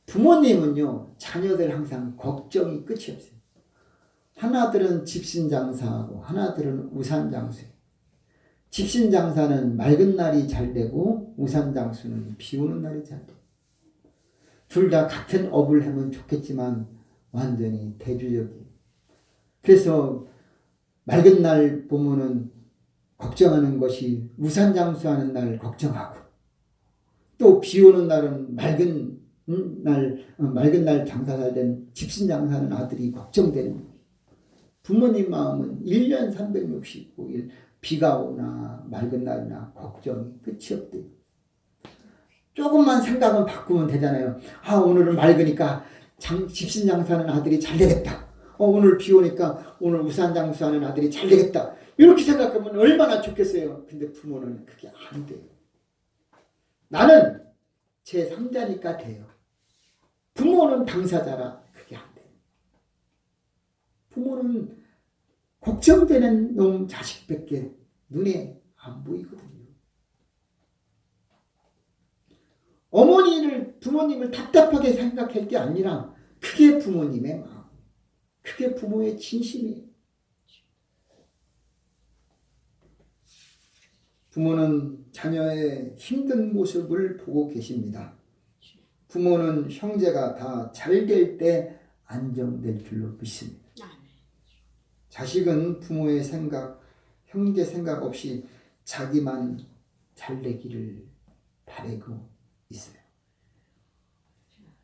부모님은요, 자녀들 항상 걱정이 끝이 없어요. 하나들은 집신장사하고 하나들은 우산장수예요. 집신장사는 맑은 날이 잘 되고 우산장수는 비 오는 날이 잘 돼요. 둘 다 같은 업을 하면 좋겠지만 완전히 대조적이에요. 그래서 맑은 날 보면은 걱정하는 것이 우산장수하는 날 걱정하고, 또 비 오는 날은 맑은 날 장사 잘 된 집신장사하는 아들이 걱정되는 거예요. 부모님 마음은 1년 365일 비가 오나 맑은 날이나 걱정이 끝이 없대요. 조금만 생각은 바꾸면 되잖아요. 아, 오늘은 맑으니까 집신장사하는 아들이 잘 되겠다. 오늘 비 오니까 오늘 우산장수하는 아들이 잘 되겠다. 이렇게 생각하면 얼마나 좋겠어요. 근데 부모는 그게 안 돼요. 나는 제 3자니까 돼요. 부모는 당사자라 그게 안 돼요. 부모는 걱정되는 놈 자식밖에 눈에 안 보이거든요. 부모님을 답답하게 생각할 게 아니라 그게 부모님의 마음, 그게 부모의 진심이에요. 부모는 자녀의 힘든 모습을 보고 계십니다. 부모는 형제가 다 잘 될 때 안정될 줄로 믿습니다. 자식은 부모의 생각, 형제 생각 없이 자기만 잘 되기를 바라고 있어요.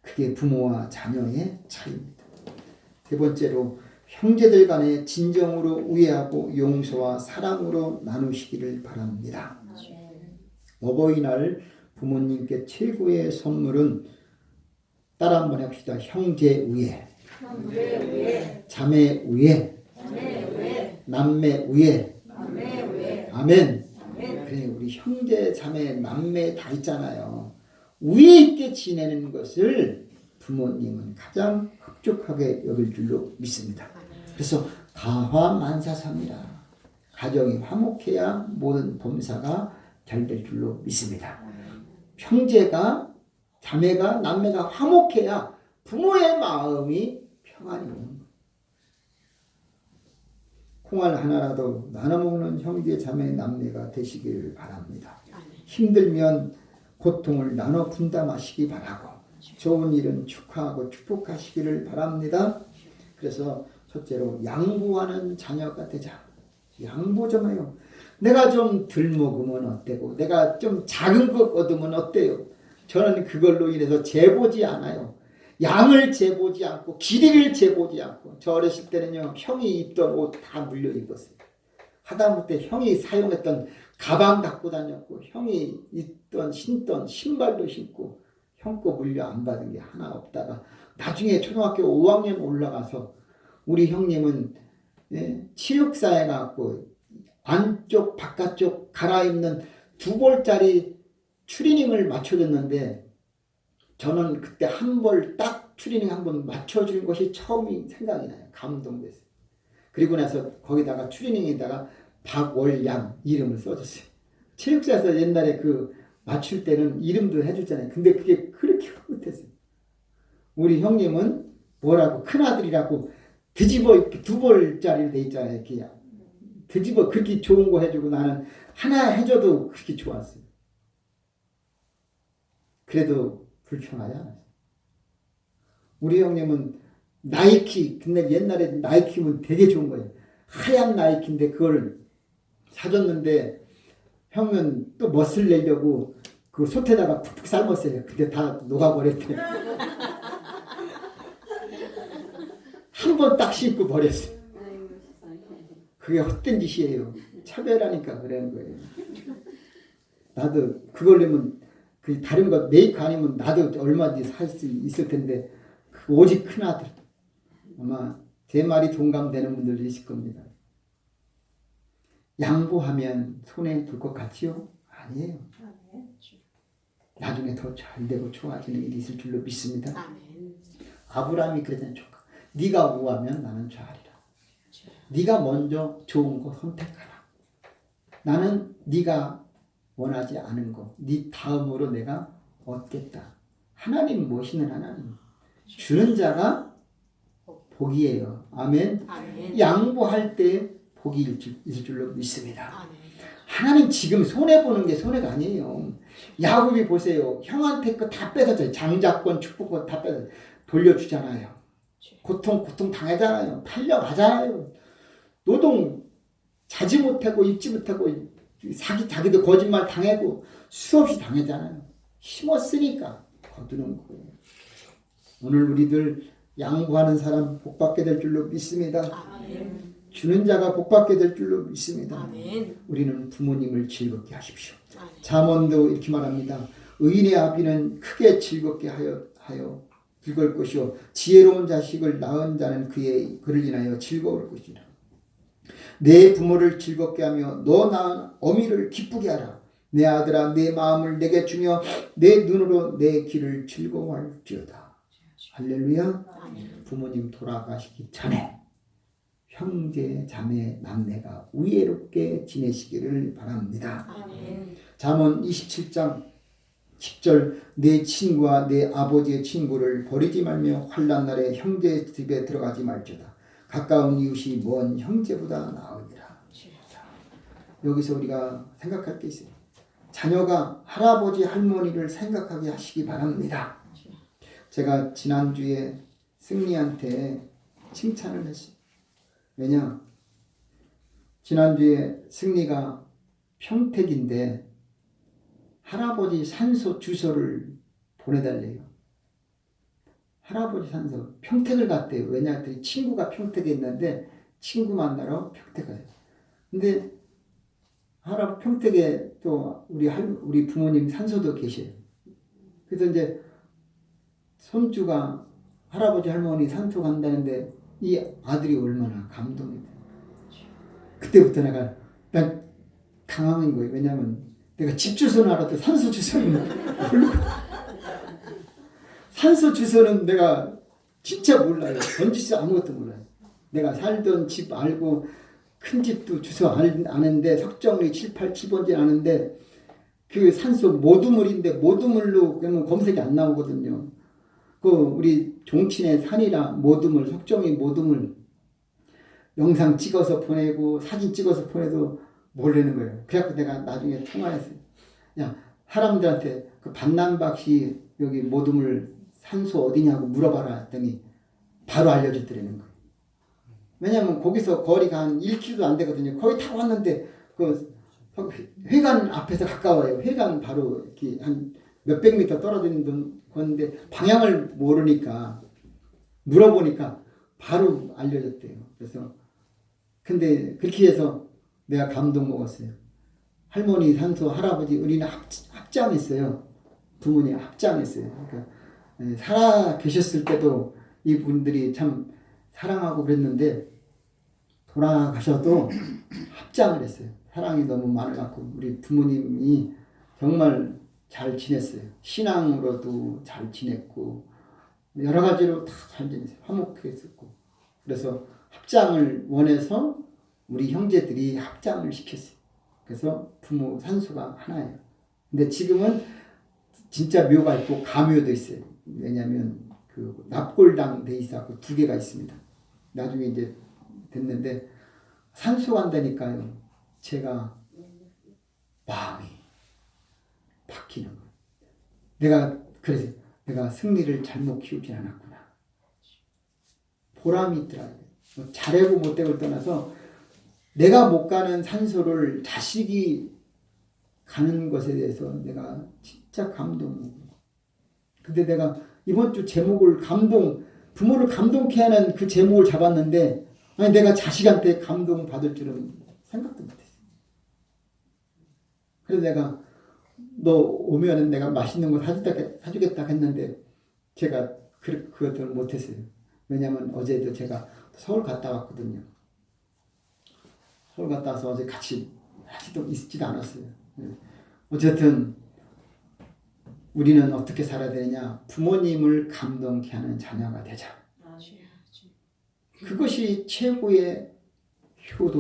그게 부모와 자녀의 차이입니다. 세 번째로 형제들 간에 진정으로 우애하고 용서와 사랑으로 나누시기를 바랍니다. 어버이날 부모님께 최고의 선물은 따라 한번 합시다. 형제 우애, 자매 우애, 남매 우애. 아멘. 그래, 우리 형제, 자매, 남매 다 있잖아요. 우애 있게 지내는 것을 부모님은 가장 흡족하게 여길 줄로 믿습니다. 그래서 가화만사삼이라, 가정이 화목해야 모든 범사가 잘 될 줄로 믿습니다. 형제가, 자매가, 남매가 화목해야 부모의 마음이 평안이 오는 거예요. 콩알 하나라도 나눠먹는 형제, 자매, 남매가 되시기를 바랍니다. 힘들면 고통을 나눠 분담하시기 바라고, 좋은 일은 축하하고 축복하시기를 바랍니다. 그래서 첫째로 양보하는 자녀가 되자. 양보 좀 해요. 내가 좀 덜 먹으면 어때고, 내가 좀 작은 것 얻으면 어때요? 저는 그걸로 인해서 재보지 않아요. 양을 재보지 않고 길이를 재보지 않고. 저 어렸을 때는요, 형이 입던 옷 다 물려 입었어요. 하다못해 형이 사용했던 가방 갖고 다녔고, 형이 신던 신발도 신고, 형 거 물려 안 받은 게 하나 없다가 나중에 초등학교 5학년 올라가서 우리 형님은 체육사에 가고 안쪽 바깥쪽 갈아입는 2벌짜리 추리닝을 맞춰줬는데, 저는 그때 한 벌 딱 추리닝 한 번 맞춰주는 것이 처음이 생각이 나요. 감동됐어요. 그리고 나서 거기다가 추리닝에다가 박월양 이름을 써줬어요. 체육사에서 옛날에 그 맞출 때는 이름도 해줬잖아요. 근데 그게 그렇게 흐뭇했어요. 우리 형님은 뭐라고, 큰아들이라고 뒤집어 이렇게 2벌짜리로 돼 있잖아요. 이렇게 뒤집어 그렇게 좋은 거 해주고, 나는 하나 해줘도 그렇게 좋았어요. 그래도 불평하지 않았어요. 우리 형님은 나이키, 근데 옛날에 나이키면 되게 좋은 거예요. 하얀 나이키인데 그걸 사줬는데 형은 또 멋을 내려고 그 솥에다가 푹푹 삶았어요. 근데 다 녹아버렸대요. 한 번 딱 씹고 버렸어요. 그게 헛된 짓이에요. 차별하니까 그러는 거예요. 나도 그걸로면 그 다른 거 메이커 아니면 나도 얼마든지 살 수 있을 텐데 그 오직 큰아들. 아마 제 말이 동감되는 분들 계실 겁니다. 양보하면 손에 둘 것 같지요? 아니에요. 나중에 더 잘되고 좋아지는 일이 있을 줄로 믿습니다. 아브라함이 그랬잖아요. 네가 우하면 나는 좌하리라. 네가 먼저 좋은 거 선택하라. 나는 네가 원하지 않은 거, 네 다음으로 내가 얻겠다. 하나님 모시는 하나님. 주는 자가 복이에요. 아멘. 양보할 때 복이 있을 줄로 믿습니다. 하나님 지금 손해보는 게 손해가 아니에요. 야곱이 보세요. 형한테 거 다 뺏었잖아요. 장자권, 축복권 다 뺏어 돌려주잖아요. 고통 당하잖아요. 팔려가잖아요. 노동 자지 못하고 입지 못하고 자기도 거짓말 당하고 수없이 당하잖아요. 심었으니까 거두는 거예요. 오늘 우리들 양보하는 사람 복받게 될 줄로 믿습니다.
아멘.
주는 자가 복받게 될 줄로 믿습니다.
아멘.
우리는 부모님을 즐겁게 하십시오.
아멘.
잠언도 이렇게 말합니다. 의인의 아비는 크게 즐겁게 하여 즐거울 것이요 지혜로운 자식을 낳은 자는 그를 인하여 즐거울 것이라. 내 부모를 즐겁게 하며 너 낳은 어미를 기쁘게 하라. 내 아들아 내 마음을 내게 주며 내 눈으로 내 길을 즐거워할지어다. 할렐루야.
아멘.
부모님 돌아가시기 전에 형제 자매 남매가 우애롭게 지내시기를 바랍니다.
아멘.
잠언 27장 10절 내 친구와 내 아버지의 친구를 버리지 말며 환난 날에 형제 집에 들어가지 말지어다. 가까운 이웃이 먼 형제보다 나으니라. 여기서 우리가 생각할 게 있어요. 자녀가 할아버지 할머니를 생각하게 하시기 바랍니다. 제가 지난주에 승리한테 칭찬을 했어요. 왜냐? 지난주에 승리가 평택인데 할아버지 산소 주소를 보내달래요. 할아버지 산소 평택을 갔대요. 왜냐하면 친구가 평택에 있는데 친구 만나러 평택 가요. 근데 평택에 또 우리 부모님 산소도 계셔요. 그래서 이제 손주가 할아버지 할머니 산소 간다는데 이 아들이 얼마나 감동이 돼요. 그때부터 난 당황한 거예요. 왜냐하면 내가 집 주소는 알아도 산소 주소는 모르고 산소 주소는 내가 진짜 몰라요. 전주소 아무것도 몰라요. 내가 살던 집 알고 큰 집도 주소 아는데 석정리 787번지 아는데 그 산소 모두물인데 모두물로 그러면 검색이 안 나오거든요. 그 우리 종친의 산이라 모두물 석정리 모두물 영상 찍어서 보내고 사진 찍어서 보내도 모르는 거예요. 그래갖고 내가 나중에 통화했어요. 야 사람들한테 그 반남박씨 여기 모두물 산소 어디냐고 물어봐라 했더니 바로 알려줬더라는 거예요. 왜냐면 거기서 거리가 한 1km도 안 되거든요. 거기 타고 왔는데 그 회관 앞에서 가까워요. 회관 바로 이렇게 한 몇백 미터 떨어져 있는 건데 방향을 모르니까 물어보니까 바로 알려줬대요. 그래서 근데 그렇게 해서 내가 감동 먹었어요. 할머니 산소 할아버지 우리는 합장했어요. 부모님 합장했어요. 그러니까 살아 계셨을 때도 이분들이 참 사랑하고 그랬는데 돌아가셔도 합장을 했어요. 사랑이 너무 많아갖고 우리 부모님이 정말 잘 지냈어요. 신앙으로도 잘 지냈고 여러 가지로 다 잘 지냈어요. 화목했었고 그래서 합장을 원해서 우리 형제들이 합장을 시켰어요. 그래서 부모 산소가 하나예요. 근데 지금은 진짜 묘가 있고 가묘도 있어요. 왜냐하면 그 납골당 돼 있어서 2개가 있습니다. 나중에 이제 됐는데 산소 간다니까요. 제가 마음이 바뀌는 거예요. 내가 승리를 잘못 키우지 않았구나. 보람이 있더라고요. 잘하고 못되고를 떠나서 내가 못 가는 산소를 자식이 가는 것에 대해서 내가 진짜 감동이에요. 근데 내가 이번 주 제목을 부모를 감동케 하는 그 제목을 잡았는데 아니 내가 자식한테 감동받을 줄은 생각도 못했어요. 그래서 내가 너 오면은 내가 맛있는 거 사주겠다 했는데 제가 그것들을 못했어요. 왜냐면 어제도 제가 서울 갔다 왔거든요. 서울 갔다 와서 어제 같이 있지도 않았어요. 어쨌든 우리는 어떻게 살아야 되느냐? 부모님을 감동케 하는 자녀가 되자. 그것이 최고의 효도.